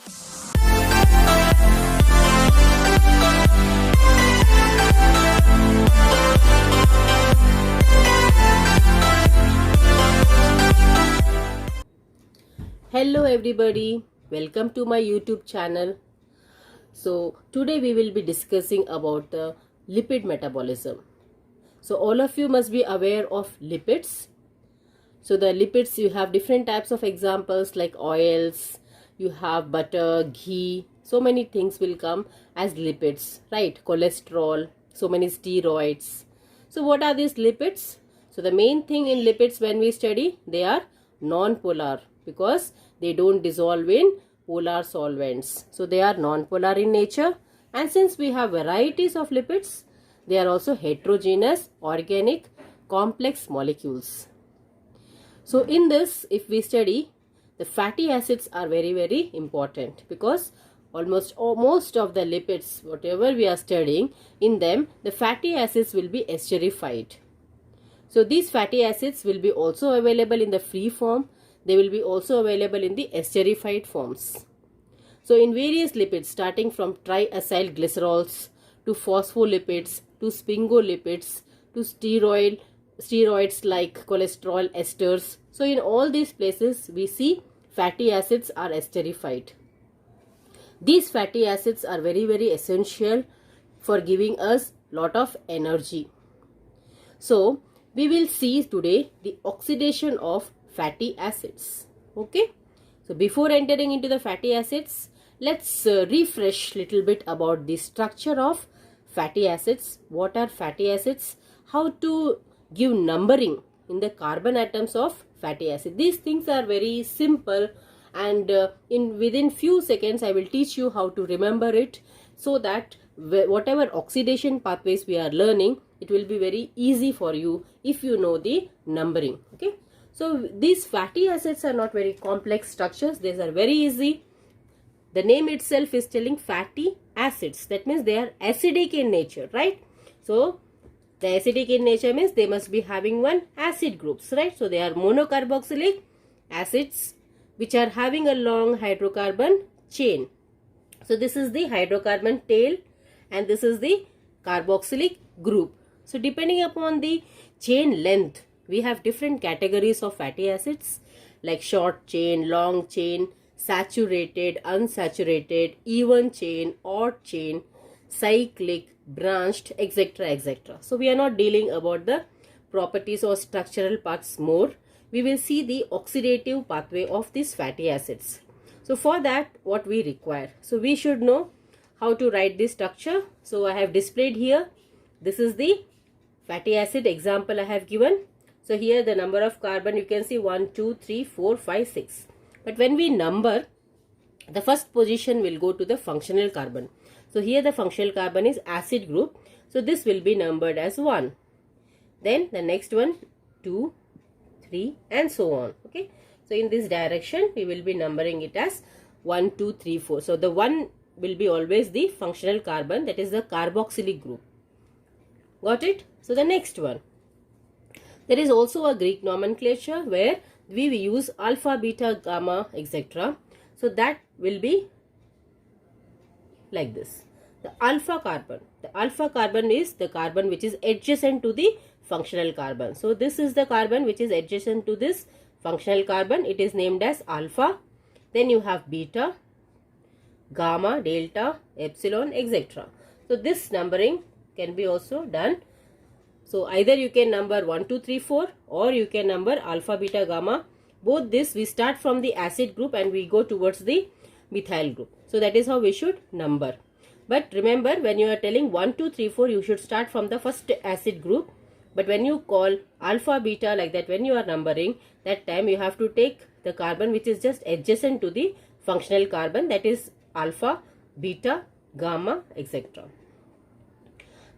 Hello everybody, welcome to my YouTube channel. So today we will be discussing about the lipid metabolism. So all of you must be aware of lipids. So the lipids, you have different types of examples like oils, you have butter, ghee, so many things will come as lipids, right? Cholesterol, so many steroids. So what are these lipids? So the main thing in lipids when we study, they are non-polar because they don't dissolve in polar solvents. So they are non-polar in nature, and since we have varieties of lipids, they are also heterogeneous, organic, complex molecules. So in this, if we study, the fatty acids are very important because most of the lipids, whatever we are studying, in them the fatty acids will be esterified. So these fatty acids will be also available in the free form. They will be also available in the esterified forms. So in various lipids, starting from triacyl glycerols to phospholipids to sphingolipids to steroids like cholesterol esters. So in all these places we see fatty acids are esterified. These fatty acids are very essential for giving us lot of energy. So we will see today the oxidation of fatty acids. Okay, so before entering into the fatty acids, let's refresh little bit about the structure of fatty acids. What are fatty acids? How to give numbering in the carbon atoms of fatty acid. These things are very simple, and within few seconds I will teach you how to remember it, so that whatever oxidation pathways we are learning, it will be very easy for you if you know the numbering. Okay, so these fatty acids are not very complex structures. These are very easy. The name itself is telling fatty acids. That means they are acidic in nature, right? So the acidic in nature means they must be having one acid groups, right? So they are monocarboxylic acids which are having a long hydrocarbon chain. So this is the hydrocarbon tail and this is the carboxylic group. So depending upon the chain length, we have different categories of fatty acids like short chain, long chain, saturated, unsaturated, even chain, odd chain, cyclic, branched, etc. So we are not dealing about the properties or structural parts more. We will see the oxidative pathway of these fatty acids. So for that, what we require? So we should know how to write this structure. So I have displayed here. This is the fatty acid example I have given. So here the number of carbon you can see 1, 2, 3, 4, 5, 6. But when we number, the first position will go to the functional carbon. So here the functional carbon is acid group. So this will be numbered as 1. Then the next one 2, 3 and so on. Okay. So in this direction we will be numbering it as 1, 2, 3, 4. So the 1 will be always the functional carbon, that is the carboxylic group. Got it? So the next one. There is also a Greek nomenclature where we use alpha, beta, gamma, etc. So that will be like this. The alpha carbon. The alpha carbon is the carbon which is adjacent to the functional carbon. So this is the carbon which is adjacent to this functional carbon. It is named as alpha. Then you have beta, gamma, delta, epsilon, etc. So this numbering can be also done. So either you can number 1, 2, 3, 4 or you can number alpha, beta, gamma. Both this we start from the acid group and we go towards the methyl group. So that is how we should number. But remember, when you are telling 1, 2, 3, 4, you should start from the first acid group. But when you call alpha, beta like that, when you are numbering, that time you have to take the carbon which is just adjacent to the functional carbon, that is alpha, beta, gamma, etc.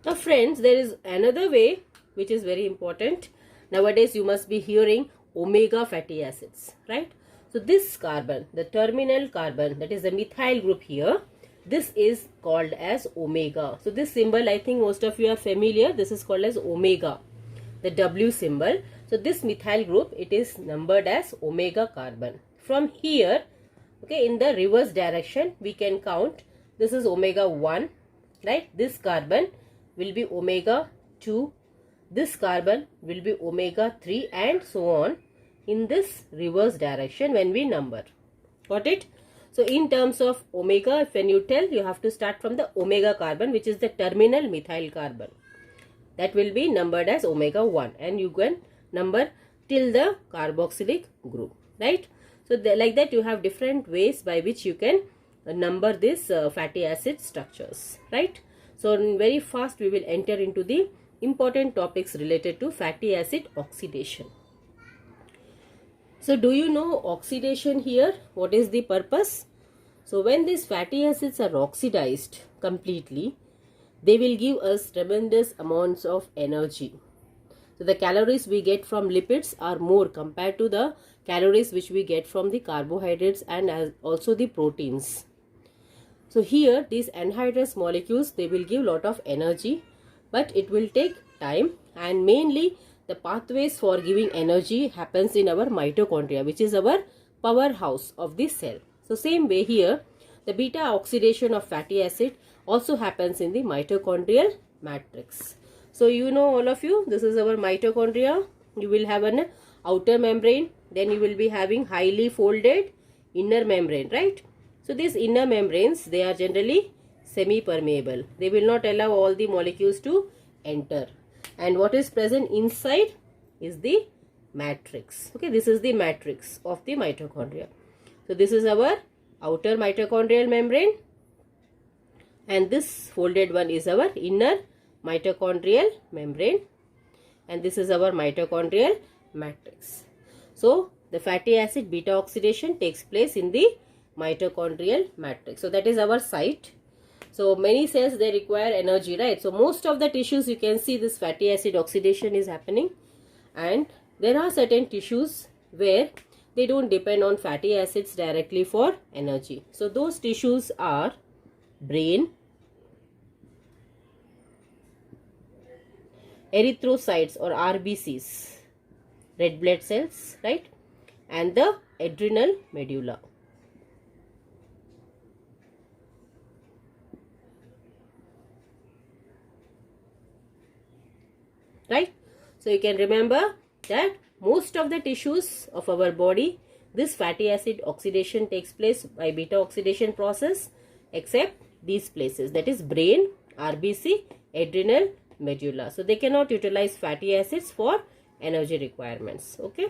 Now friends, there is another way which is very important. Nowadays you must be hearing omega fatty acids, right? So this carbon, the terminal carbon, that is the methyl group here, this is called as omega. So this symbol, I think most of you are familiar. This is called as omega, the W symbol. So this methyl group, it is numbered as omega carbon. From here, Okay, in the reverse direction we can count. This is omega 1, right? This carbon will be omega 2, this carbon will be omega 3, and so on in this reverse direction when we number. Got it? So in terms of omega, when you tell, you have to start from the omega carbon, which is the terminal methyl carbon. That will be numbered as omega 1, and you can number till the carboxylic group, right? So like that you have different ways by which you can number this fatty acid structures, right? So very fast we will enter into the important topics related to fatty acid oxidation. So do you know oxidation here? What is the purpose? So when these fatty acids are oxidized completely, they will give us tremendous amounts of energy. So the calories we get from lipids are more compared to the calories which we get from the carbohydrates and also the proteins. So here these anhydrous molecules, they will give lot of energy, but it will take time, and mainly the pathways for giving energy happens in our mitochondria, which is our powerhouse of the cell. So same way here, the beta oxidation of fatty acid also happens in the mitochondrial matrix. So you know, all of you, this is our mitochondria. You will have an outer membrane, then you will be having highly folded inner membrane, right? So these inner membranes, they are generally semi-permeable. They will not allow all the molecules to enter. And what is present inside is the matrix. Okay, this is the matrix of the mitochondria. So this is our outer mitochondrial membrane, and this folded one is our inner mitochondrial membrane, and this is our mitochondrial matrix. So the fatty acid beta oxidation takes place in the mitochondrial matrix. So that is our site. So many cells, they require energy, right? So most of the tissues, you can see this fatty acid oxidation is happening, and there are certain tissues where they don't depend on fatty acids directly for energy. So those tissues are brain, erythrocytes or RBCs, red blood cells, right? And the adrenal medulla. Right? So you can remember that most of the tissues of our body, this fatty acid oxidation takes place by beta oxidation process, except these places, that is brain, RBC, adrenal medulla. So they cannot utilize fatty acids for energy requirements. Okay.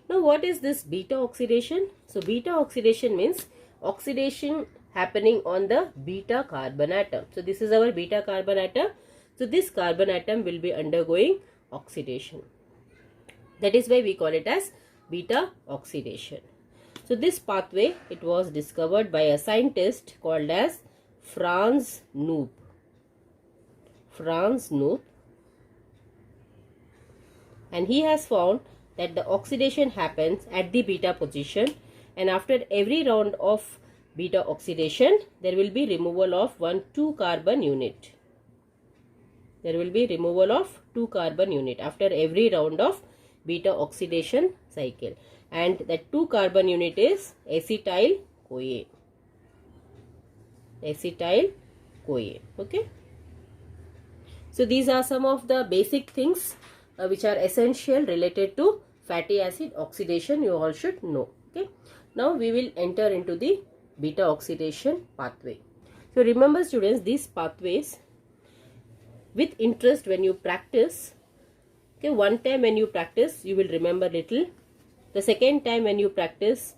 Now what is this beta oxidation? So beta oxidation means oxidation happening on the beta carbon atom. So this is our beta carbon atom. So this carbon atom will be undergoing oxidation. That is why we call it as beta oxidation. So this pathway, it was discovered by a scientist called as Franz Knupp. Franz Knupp. And he has found that the oxidation happens at the beta position, and after every round of beta oxidation, there will be removal of 2 carbon unit. There will be removal of 2 carbon unit after every round of beta oxidation cycle, and that 2 carbon unit is acetyl CoA. Acetyl CoA. Okay. So these are some of the basic things which are essential related to fatty acid oxidation. You all should know. Okay. Now we will enter into the beta oxidation pathway. So remember, students, these pathways, with interest, when you practice, okay, one time when you practice, you will remember little. The second time when you practice,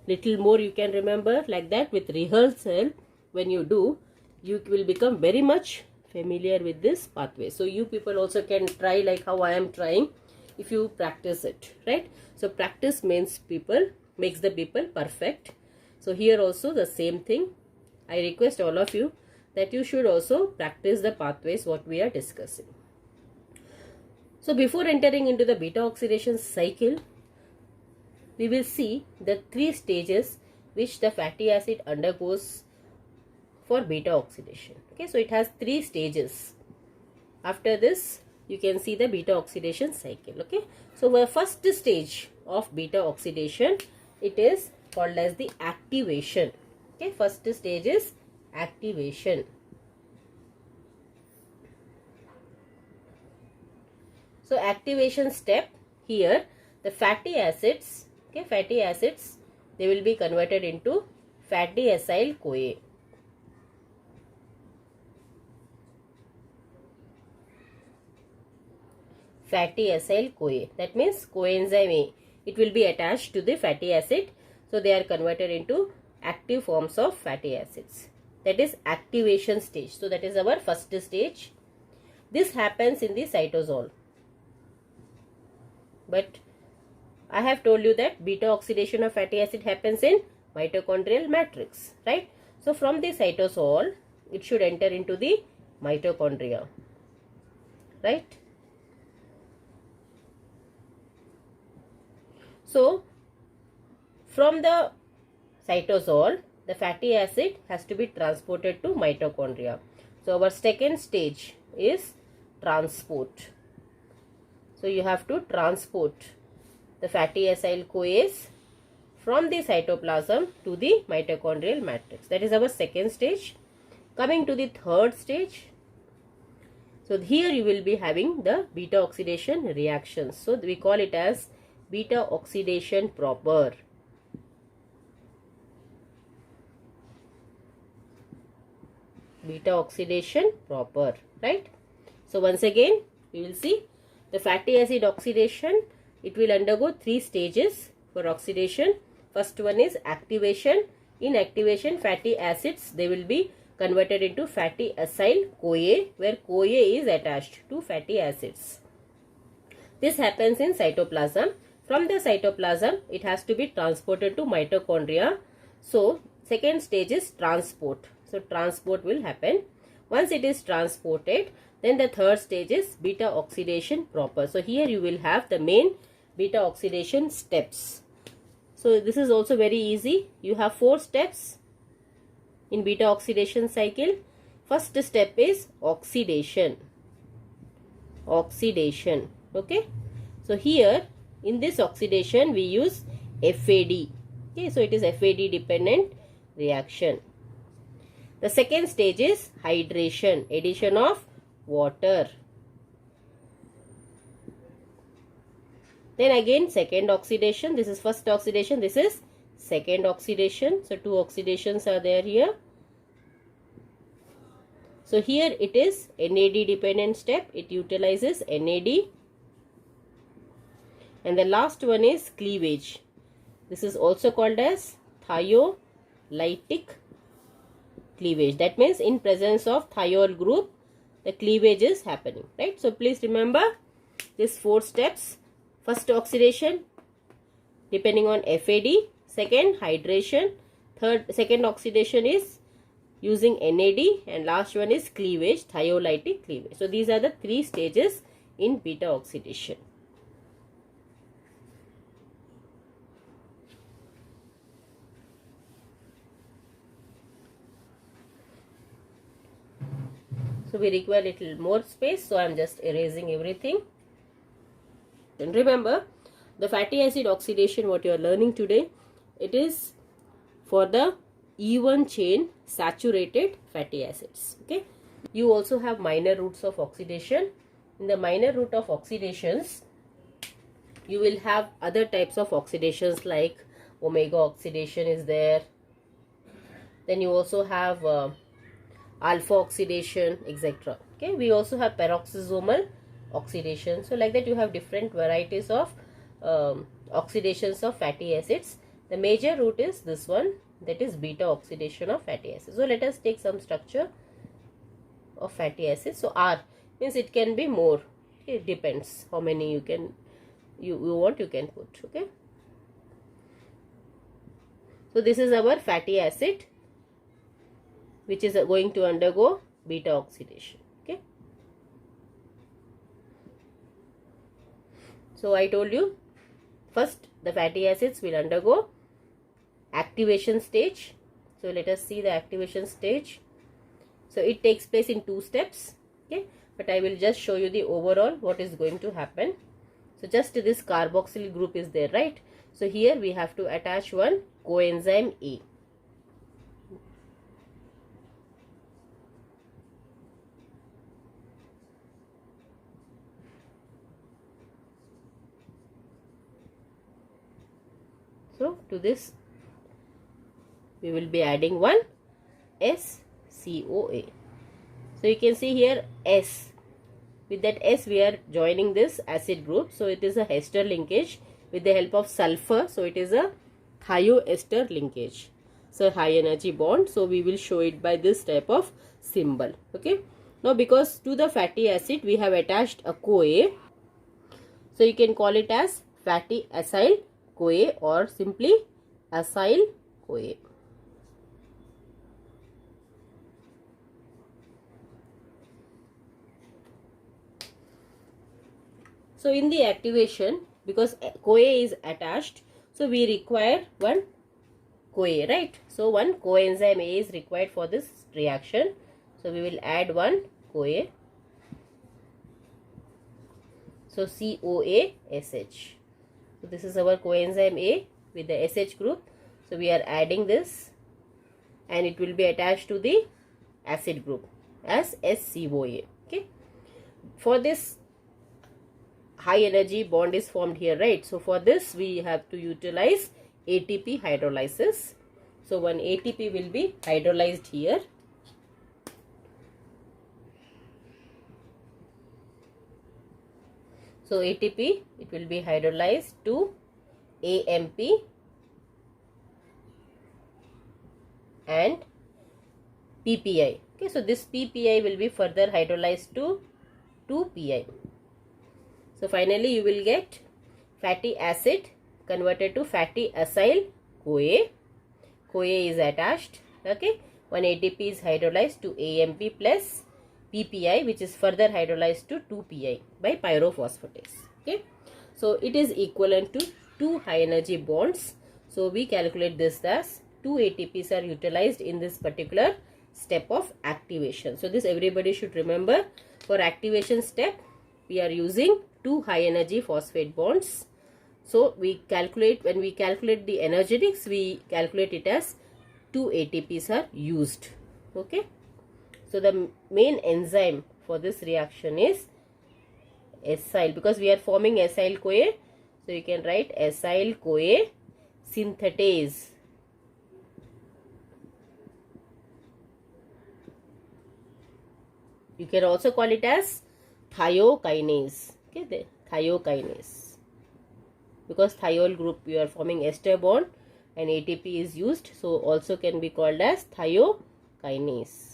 little more you can remember. Like that, with rehearsal, when you do, you will become very much familiar with this pathway. So you people also can try like how I am trying, if you practice it, right? So practice makes the people perfect. So here also the same thing. I request all of you that you should also practice the pathways what we are discussing. So before entering into the beta oxidation cycle, we will see the 3 stages which the fatty acid undergoes for beta oxidation. Okay, so it has 3 stages. After this, you can see the beta oxidation cycle. Okay, so the first stage of beta oxidation, it is called as the activation. Okay, first stage is activation. So activation step, here the fatty acids, okay, fatty acids, they will be converted into fatty acyl CoA. Fatty acyl CoA, that means coenzyme A, it will be attached to the fatty acid, so they are converted into active forms of fatty acids. That is activation stage. So that is our first stage. This happens in the cytosol. But I have told you that beta oxidation of fatty acid happens in mitochondrial matrix, right? So from the cytosol, it should enter into the mitochondria, right? So from the cytosol, the fatty acid has to be transported to mitochondria. So our second stage is transport. So you have to transport the fatty acyl CoAs from the cytoplasm to the mitochondrial matrix. That is our second stage. Coming to the third stage. So here you will be having the beta oxidation reactions. So we call it as beta oxidation proper. Beta oxidation proper, right? So once again, we will see the fatty acid oxidation. It will undergo 3 stages for oxidation. First one is activation. In activation, fatty acids, they will be converted into fatty acyl CoA, where CoA is attached to fatty acids. This happens in cytoplasm. From the cytoplasm, it has to be transported to mitochondria. So second stage is transport. So transport will happen. Once it is transported, then the third stage is beta oxidation proper. So here you will have the main beta oxidation steps. So this is also very easy. You have 4 steps in beta oxidation cycle. First step is oxidation. Oxidation. Okay. So here in this oxidation we use FAD. Okay. So it is FAD dependent reaction. The second stage is hydration. Addition of water. Then again second oxidation. This is first oxidation. This is second oxidation. So 2 oxidations are there here. So here it is NAD dependent step. It utilizes NAD. And the last one is cleavage. This is also called as thiolytic cleavage. That means in presence of thiol group, the cleavage is happening, right? So please remember these 4 steps. First oxidation depending on FAD, second hydration, second oxidation is using NAD, and last one is cleavage, thiolytic cleavage. So these are the 3 stages in beta oxidation. So we require a little more space, so I am just erasing everything. And remember, the fatty acid oxidation what you are learning today, it is for the E1 chain saturated fatty acids. Okay. You also have minor routes of oxidation. In the minor route of oxidations, you will have other types of oxidations like omega oxidation is there. Then you also have alpha oxidation, etc. Okay. We also have peroxisomal oxidation. So like that you have different varieties of oxidations of fatty acids. The major route is this one, that is beta oxidation of fatty acids. So let us take some structure of fatty acids. So R means it can be more. It depends how many you can you want, you can put. Okay. So this is our fatty acid which is going to undergo beta oxidation. Okay. So I told you, first the fatty acids will undergo activation stage. So let us see the activation stage. So it takes place in 2 steps. Okay, but I will just show you the overall what is going to happen. So just this carboxyl group is there, right? So here we have to attach one coenzyme A. So to this we will be adding one SCOA. So you can see here S. With that S we are joining this acid group. So it is a ester linkage with the help of sulfur. So it is a thioester linkage. So high energy bond. So we will show it by this type of symbol. Okay. Now because to the fatty acid we have attached a CoA. So you can call it as fatty acyl CoA or simply acyl CoA. So in the activation, because CoA is attached, so we require one CoA, right? So one coenzyme A is required for this reaction. So we will add one CoA. So COASH. So this is our coenzyme A with the SH group. So we are adding this and it will be attached to the acid group as SCOA. Okay. For this high energy bond is formed here, right? So for this we have to utilize ATP hydrolysis. So one ATP will be hydrolyzed here. So ATP, it will be hydrolyzed to AMP and PPI. Okay, so this PPI will be further hydrolyzed to 2PI. So finally you will get fatty acid converted to fatty acyl CoA. CoA is attached. Okay, one ATP is hydrolyzed to AMP plus PPI, which is further hydrolyzed to 2PI by pyrophosphatase. Okay, so it is equivalent to 2 high energy bonds. So we calculate this as 2 ATPs are utilized in this particular step of activation. So this everybody should remember. For activation step we are using 2 high energy phosphate bonds. So we calculate, when we calculate the energetics, we calculate it as 2 ATPs are used. Okay. So the main enzyme for this reaction is acyl, because we are forming acyl CoA. So you can write acyl CoA synthetase. You can also call it as thiokinase. Okay, the thiokinase, because thiol group you are forming ester bond and ATP is used, so also can be called as thiokinase.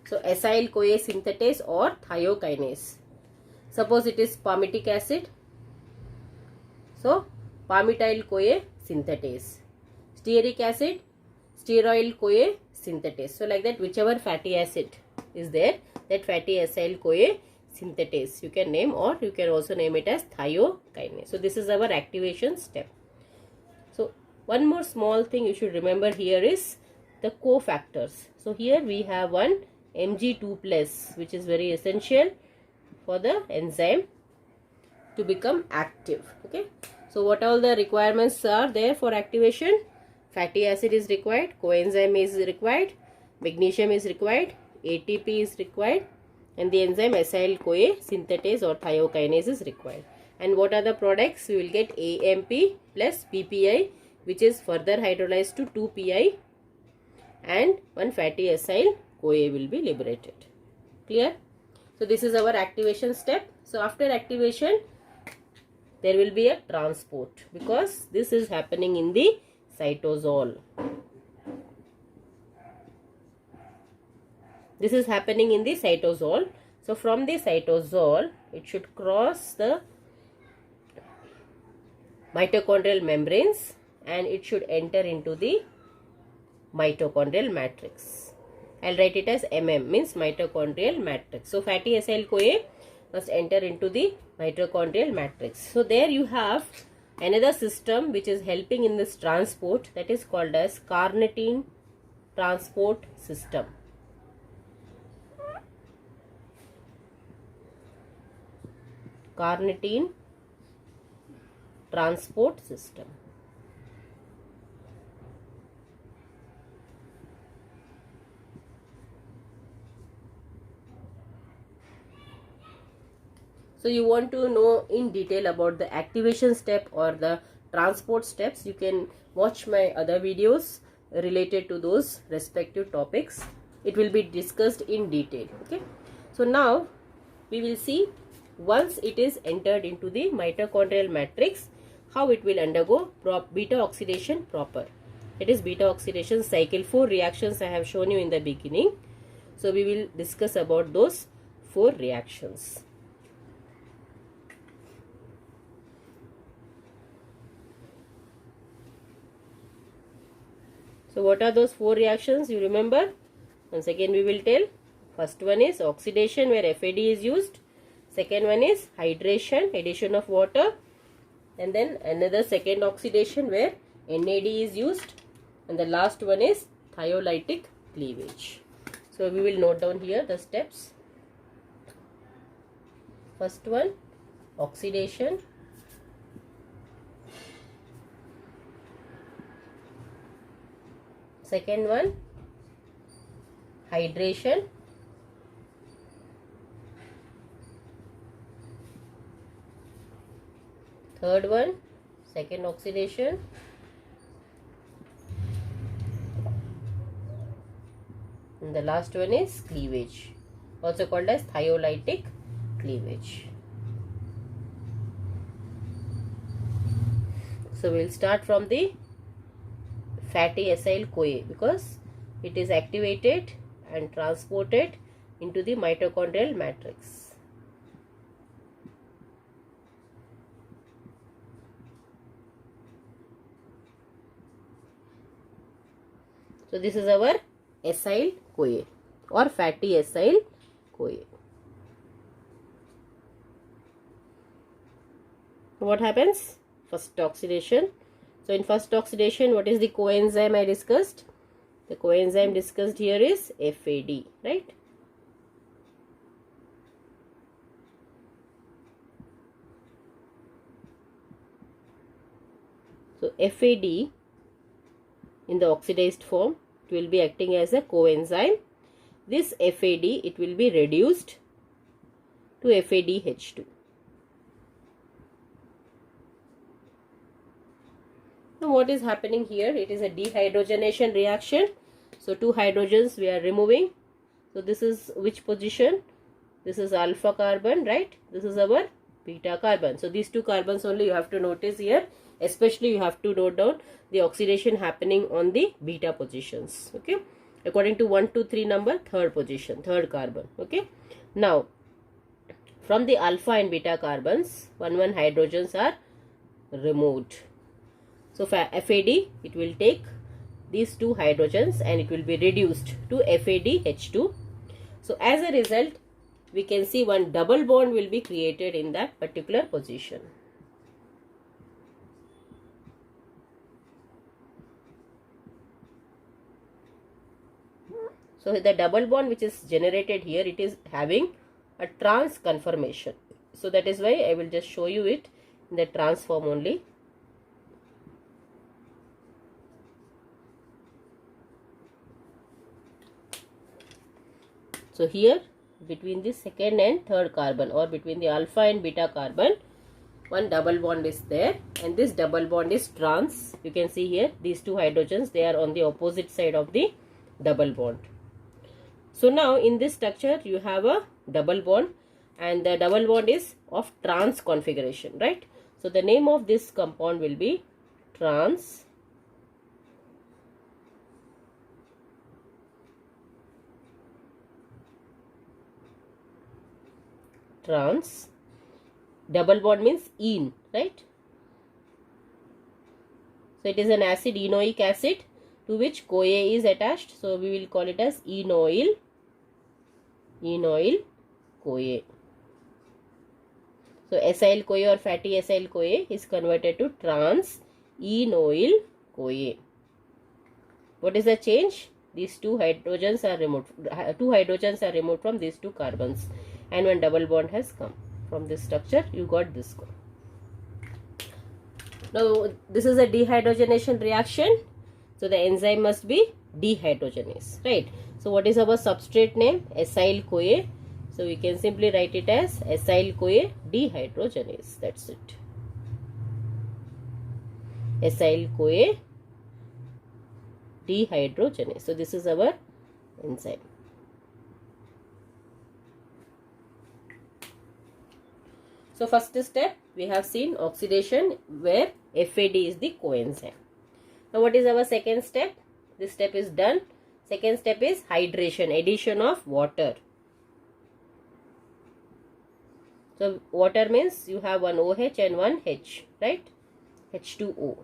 So acyl CoA synthetase or thiokinase. Suppose it is palmitic acid, so palmitoyl CoA synthetase. Stearic acid, stearoyl CoA synthetase. So like that, whichever fatty acid is there, that fatty acyl CoA synthetase you can name, or you can also name it as thiokinase. So this is our activation step. So one more small thing you should remember here is the cofactors. So here we have one Mg2 plus, which is very essential for the enzyme to become active. Okay, so what all the requirements are there for activation? Fatty acid is required, coenzyme is required, magnesium is required, ATP is required, and the enzyme acyl CoA synthetase or thiokinase is required. And what are the products? We will get AMP plus PPI, which is further hydrolyzed to 2PI, and one fatty acyl CoA will be liberated. Clear? So this is our activation step. So after activation there will be a transport, because this is happening in the cytosol. This is happening in the cytosol. So from the cytosol it should cross the mitochondrial membranes and it should enter into the mitochondrial matrix. I'll write it as MM, means mitochondrial matrix. So fatty acyl CoA must enter into the mitochondrial matrix. So there you have another system which is helping in this transport, that is called as carnitine transport system. Carnitine transport system. So you want to know in detail about the activation step or the transport steps, you can watch my other videos related to those respective topics. It will be discussed in detail. Okay. So now we will see, once it is entered into the mitochondrial matrix, how it will undergo beta oxidation proper. It is beta oxidation cycle. 4 reactions I have shown you in the beginning. So we will discuss about those 4 reactions. So what are those 4 reactions? You remember? Once again we will tell. First one is oxidation, where FAD is used. Second one is hydration, addition of water. And then another second oxidation where NAD is used. And the last one is thiolytic cleavage. So we will note down here the steps. First one, oxidation. Second one, hydration. Third one, second oxidation. And the last one is cleavage, also called as thiolytic cleavage. So we will start from the fatty acyl CoA, because it is activated and transported into the mitochondrial matrix. So this is our acyl CoA or fatty acyl CoA. What happens? First oxidation. So in first oxidation, what is the coenzyme I discussed? The coenzyme discussed here is FAD, right? So FAD in the oxidized form, it will be acting as a coenzyme. This FAD, it will be reduced to FADH2. Now what is happening here? It is a dehydrogenation reaction. So 2 hydrogens we are removing. So this is which position? This is alpha carbon, right? This is our beta carbon. So these 2 carbons only you have to notice here. Especially you have to note down the oxidation happening on the beta positions. Okay. According to 1, 2, 3 number, third position, third carbon. Okay. Now from the alpha and beta carbons, 1 hydrogens are removed. So FAD, it will take these 2 hydrogens and it will be reduced to FADH2. So as a result, we can see one double bond will be created in that particular position. So the double bond which is generated here, it is having a trans conformation. So that is why I will just show you it in the trans form only. So here between the second and third carbon, or between the alpha and beta carbon, one double bond is there, and this double bond is trans. You can see here these 2 hydrogens, they are on the opposite side of the double bond. So now in this structure you have a double bond, and the double bond is of trans configuration, right? So the name of this compound will be trans double bond means ene, right? So it is an acid, enoic acid, to which CoA is attached. So we will call it as enoyl CoA. So acyl CoA or fatty acyl CoA is converted to trans enoyl CoA. What is the change? These 2 hydrogens are removed. 2 hydrogens are removed from these 2 carbons, and one double bond has come. From this structure you got this one. Now this is a dehydrogenation reaction, so the enzyme must be dehydrogenase, right? So what is our substrate name? Acyl CoA. So we can simply write it as acyl CoA dehydrogenase. That's it. Acyl CoA dehydrogenase. So this is our enzyme. So first step we have seen oxidation, where FAD is the coenzyme. Now what is our second step? This step is done. Second step is hydration, addition of water. So water means you have one OH and one H, right? H2O.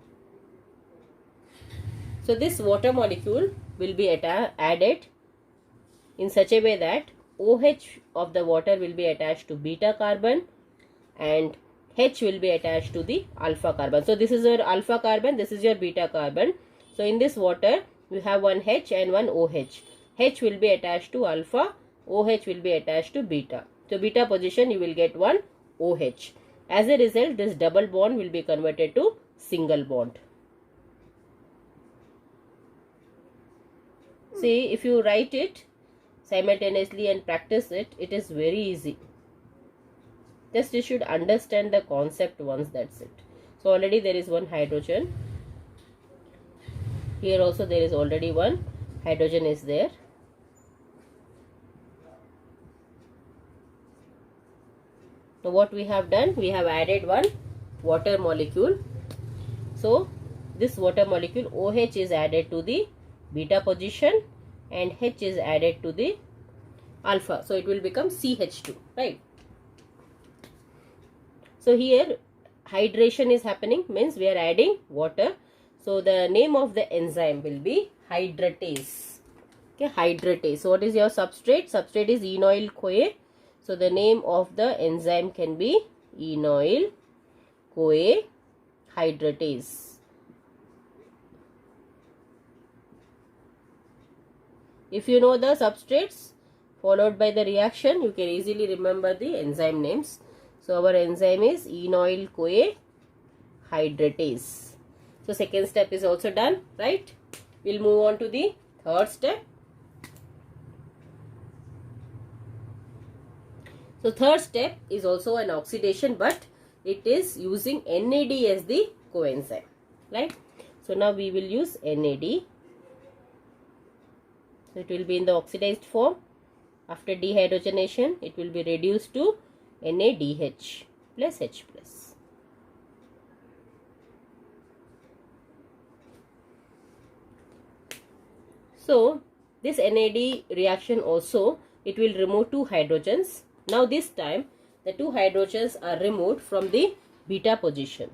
So this water molecule will be added in such a way that OH of the water will be attached to beta carbon and H will be attached to the alpha carbon. So this is your alpha carbon, this is your beta carbon. So in this water you have one H and one OH. H will be attached to alpha, OH will be attached to beta. So beta position you will get one OH. As a result, this double bond will be converted to single bond. See, if you write it simultaneously and practice it, it is very easy. Just you should understand the concept once, that's it. So already there is one hydrogen. Here also there is already one hydrogen is there. So what we have done, we have added one water molecule. So this water molecule OH is added to the beta position and H is added to the alpha. So it will become CH2, right? So here hydration is happening, means we are adding water. So the name of the enzyme will be hydratase. Okay, hydratase. So what is your substrate? Substrate is enoyl CoA. So the name of the enzyme can be enoyl CoA hydratase. If you know the substrates followed by the reaction, you can easily remember the enzyme names. So our enzyme is enoyl CoA hydratase. So second step is also done, right? We'll move on to the third step. So third step is also an oxidation, but it is using NAD as the coenzyme, right? So now we will use NAD. So it will be in the oxidized form. After dehydrogenation, it will be reduced to NADH plus H plus. So this NAD reaction also, it will remove two hydrogens. Now this time the two hydrogens are removed from the beta position.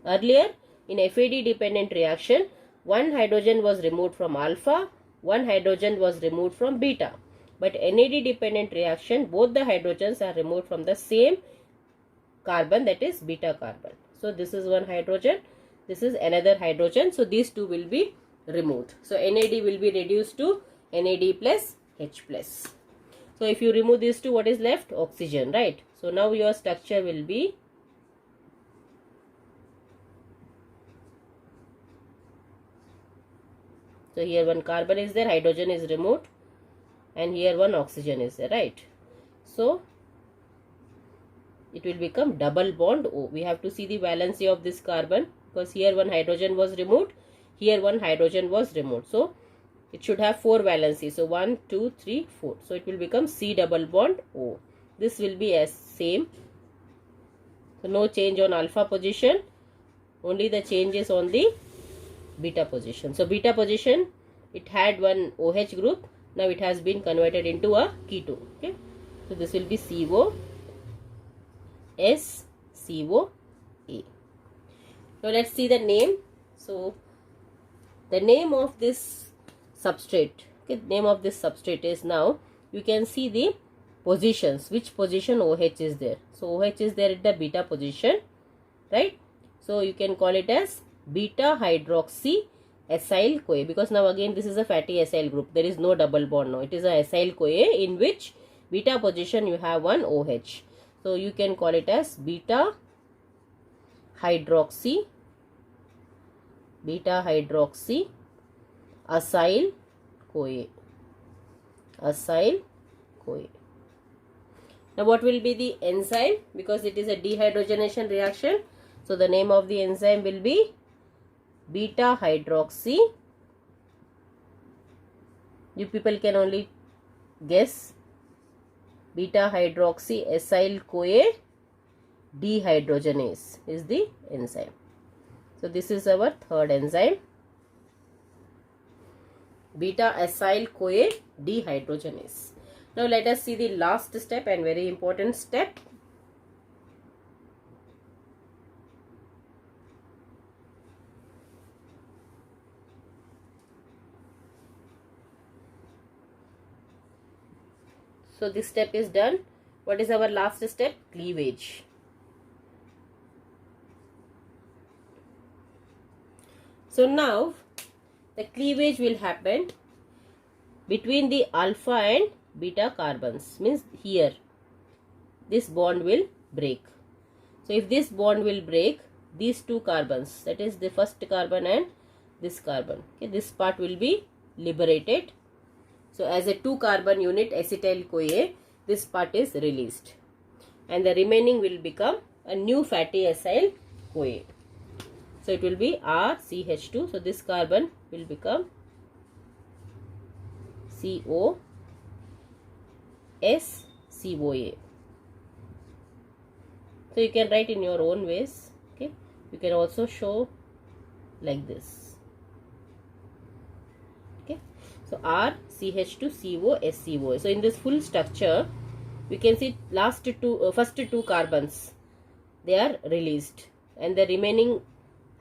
Earlier in FAD dependent reaction, one hydrogen was removed from alpha, one hydrogen was removed from beta. But NAD dependent reaction, both the hydrogens are removed from the same carbon, that is beta carbon. So this is one hydrogen, this is another hydrogen. So these two will be removed. So NAD will be reduced to NAD plus H plus. So if you remove these two, what is left? Oxygen, right? So now your structure will be so here one carbon is there, hydrogen is removed, and here one oxygen is there, right? So it will become double bond O. We have to see the valency of this carbon, because here one hydrogen was removed, here one hydrogen was removed. So it should have 4 valencies. So 1, 2, 3, 4. So it will become C double bond O. This will be as same. So no change on alpha position, only the change is on the beta position. So beta position, it had one OH group. Now it has been converted into a keto. Okay. So this will be CO S CO A. Now let's see the name. So the name of this substrate, okay, name of this substrate is, now you can see the positions, which position OH is there. So OH is there at the beta position, right? So you can call it as beta hydroxy acyl CoA, because now again this is a fatty acyl group, there is no double bond now, it is a acyl CoA in which beta position you have one OH. So you can call it as beta hydroxy acyl CoA. Now what will be the enzyme? Because it is a dehydrogenation reaction, so the name of the enzyme will be beta hydroxy. You people can only guess. Beta hydroxy acyl CoA dehydrogenase is the enzyme. So this is our third enzyme, beta acyl CoA dehydrogenase. Now let us see the last step and very important step. So this step is done. What is our last step? Cleavage. So now the cleavage will happen between the alpha and beta carbons. Means here this bond will break. So if this bond will break, these two carbons, that is the first carbon and this carbon, okay, this part will be liberated. So as a 2 carbon unit acetyl CoA, this part is released and the remaining will become a new fatty acyl CoA. So it will be RCH2. So this carbon will become COSCOA. So you can write in your own ways. Okay, you can also show like this. Okay, so RCH2COSCOA. So in this full structure, we can see first two carbons, they are released and the remaining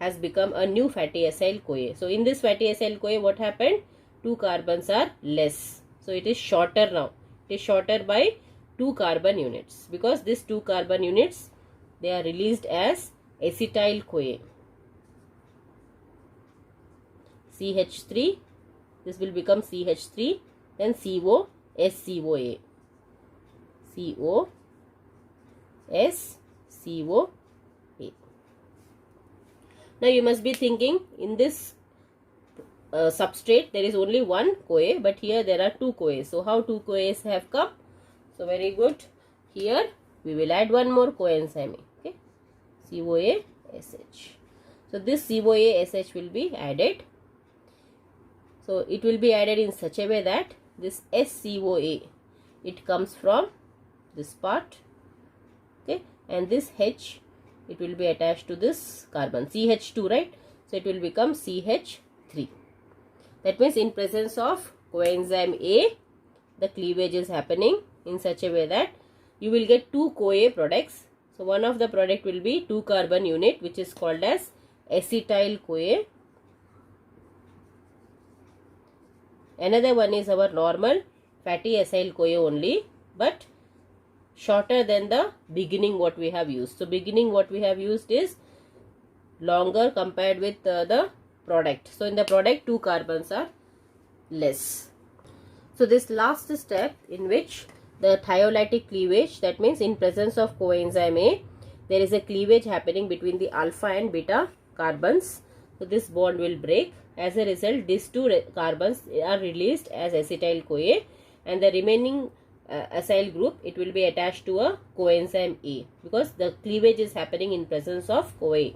has become a new fatty acyl CoA. So in this fatty acyl CoA, what happened? 2 carbons are less. So it is shorter now. It is shorter by 2 carbon units because these 2 carbon units, they are released as acetyl CoA. CH3, this will become CH3, then COSCOA. COSCOA. Now you must be thinking, in this substrate there is only one CoA, but here there are 2 CoAs. So how 2 CoAs have come? So very good. Here we will add one more coenzyme. Okay, COASH. So this COASH will be added. So it will be added in such a way that this SCOA, it comes from this part. Okay, and this H, it will be attached to this carbon, CH2, right? So it will become CH3. That means in presence of coenzyme A, the cleavage is happening in such a way that you will get 2 CoA products. So one of the product will be 2 carbon unit, which is called as acetyl CoA. Another one is our normal fatty acyl CoA only, but shorter than the beginning what we have used. So beginning what we have used is longer compared with the product. So in the product 2 carbons are less. So this last step, in which the thiolytic cleavage, that means in presence of coenzyme A, there is a cleavage happening between the alpha and beta carbons. So this bond will break. As a result, these 2 carbons are released as acetyl CoA, and the remaining acyl group, it will be attached to a coenzyme A because the cleavage is happening in presence of CoA.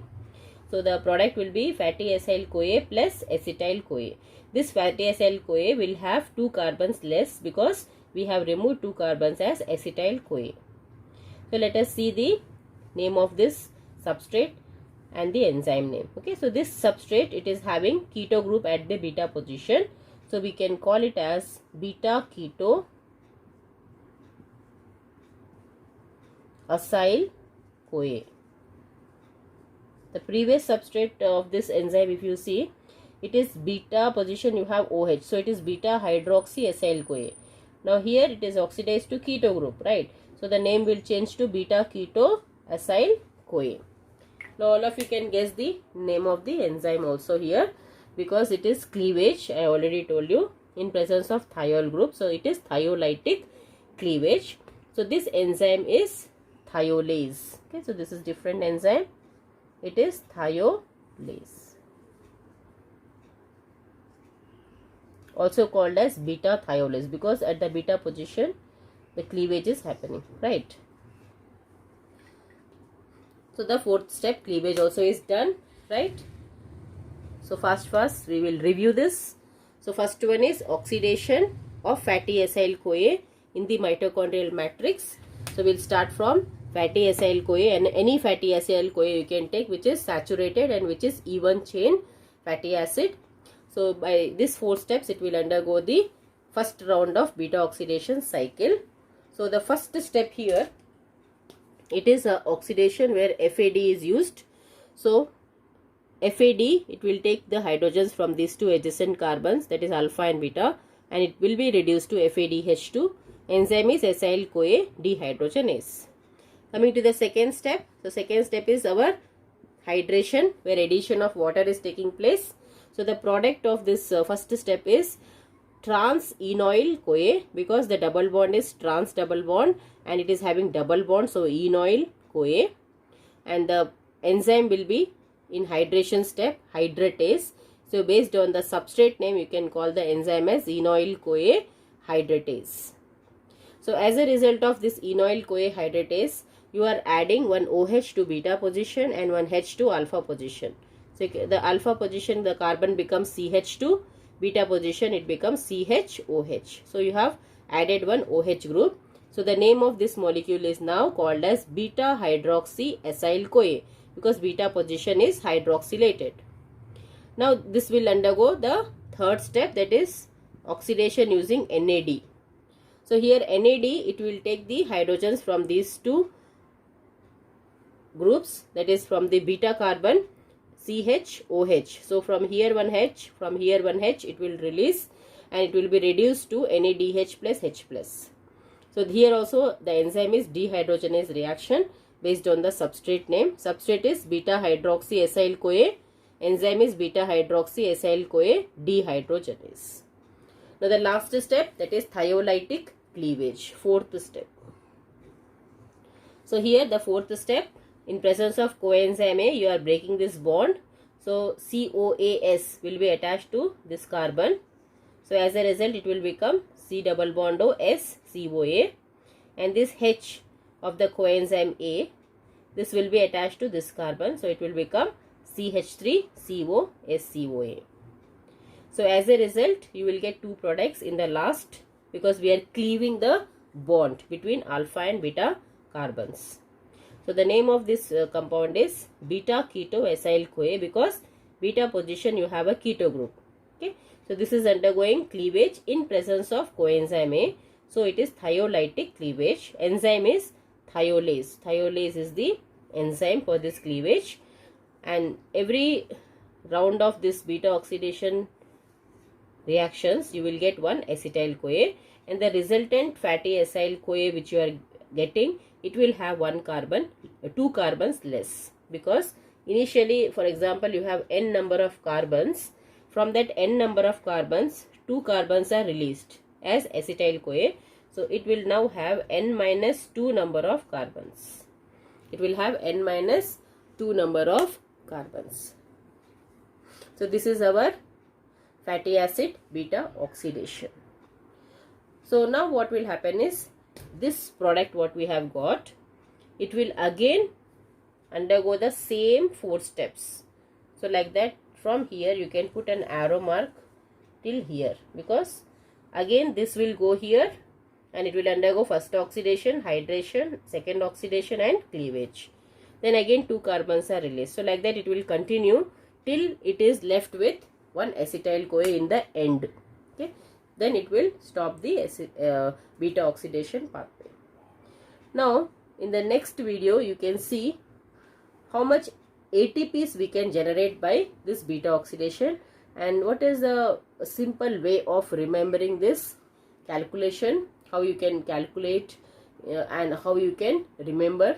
So the product will be fatty acyl CoA plus acetyl CoA. This fatty acyl CoA will have 2 carbons less because we have removed 2 carbons as acetyl CoA. So let us see the name of this substrate and the enzyme name. Okay, so this substrate, it is having keto group at the beta position. So we can call it as beta keto acyl CoA. The previous substrate of this enzyme, if you see, it is beta position, you have OH. So it is beta hydroxy acyl CoA. Now here it is oxidized to keto group, right? So the name will change to beta keto acyl CoA. Now all of you can guess the name of the enzyme also here, because it is cleavage, I already told you, in presence of thiol group. So it is thiolytic cleavage. So this enzyme is thiolase. Okay, so this is different enzyme. It is thiolase, also called as beta thiolase, because at the beta position the cleavage is happening, right? So the fourth step, cleavage also is done, right? So first we will review this. So first one is oxidation of fatty acyl CoA in the mitochondrial matrix. So we'll start from fatty acyl CoA, and any fatty acyl CoA you can take which is saturated and which is even chain fatty acid. So by these 4 steps it will undergo the first round of beta oxidation cycle. So the first step here, it is a oxidation where FAD is used. So FAD, it will take the hydrogens from these two adjacent carbons, that is alpha and beta, and it will be reduced to FADH2. Enzyme is acyl CoA dehydrogenase. Coming to the second step. So second step is our hydration, where addition of water is taking place. So the product of this first step is trans-enoyl CoA, because the double bond is trans double bond and it is having double bond, so enoyl CoA, and the enzyme will be in hydration step hydratase. So based on the substrate name you can call the enzyme as enoyl CoA hydratase. So as a result of this enoyl CoA hydratase, you are adding one OH to beta position and one H to alpha position. So the alpha position, the carbon becomes CH2, beta position it becomes CHOH. So you have added one OH group. So the name of this molecule is now called as beta hydroxy acyl CoA, because beta position is hydroxylated. Now this will undergo the third step, that is oxidation using NAD. So here NAD, it will take the hydrogens from these two groups, that is from the beta carbon CHOH. So from here one H, from here one H, it will release and it will be reduced to NADH plus H plus. So here also the enzyme is dehydrogenase reaction based on the substrate name. Substrate is beta hydroxy acyl CoA. Enzyme is beta hydroxy acyl CoA dehydrogenase. Now the last step, that is thiolytic cleavage, fourth step. So here the fourth step, in presence of coenzyme A, you are breaking this bond. So COAS will be attached to this carbon. So as a result, it will become C double bond O S COA, and this H of the coenzyme A, this will be attached to this carbon. So it will become CH3 CO SCOA. So as a result, you will get two products in the last, because we are cleaving the bond between alpha and beta carbons. So the name of this compound is beta keto acyl CoA, because beta position you have a keto group. Okay. So this is undergoing cleavage in presence of coenzyme A. So it is thiolytic cleavage. Enzyme is thiolase. Thiolase is the enzyme for this cleavage. And every round of this beta oxidation reactions, you will get one acetyl CoA, and the resultant fatty acyl CoA which you are getting, it will have one carbon, two carbons less, because initially, for example, you have n number of carbons. From that n number of carbons, 2 carbons are released as acetyl CoA. So it will now have n minus 2 number of carbons. It will have n minus 2 number of carbons. So this is our fatty acid beta oxidation. So now what will happen is, this product what we have got, it will again undergo the same 4 steps. So like that, from here you can put an arrow mark till here, because again this will go here and it will undergo first oxidation, hydration, second oxidation and cleavage. Then again 2 carbons are released. So like that it will continue till it is left with one acetyl CoA in the end. Okay. Then it will stop the beta oxidation pathway. Now in the next video you can see how much ATPs we can generate by this beta oxidation, and what is the simple way of remembering this calculation, how you can calculate and how you can remember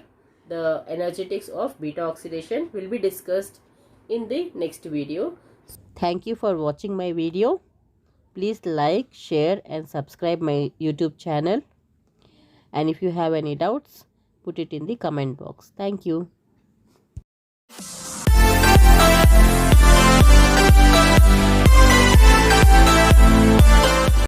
the energetics of beta oxidation will be discussed in the next video. Thank you for watching my video. Please like, share and subscribe my YouTube channel, and if you have any doubts, put it in the comment box. Thank you.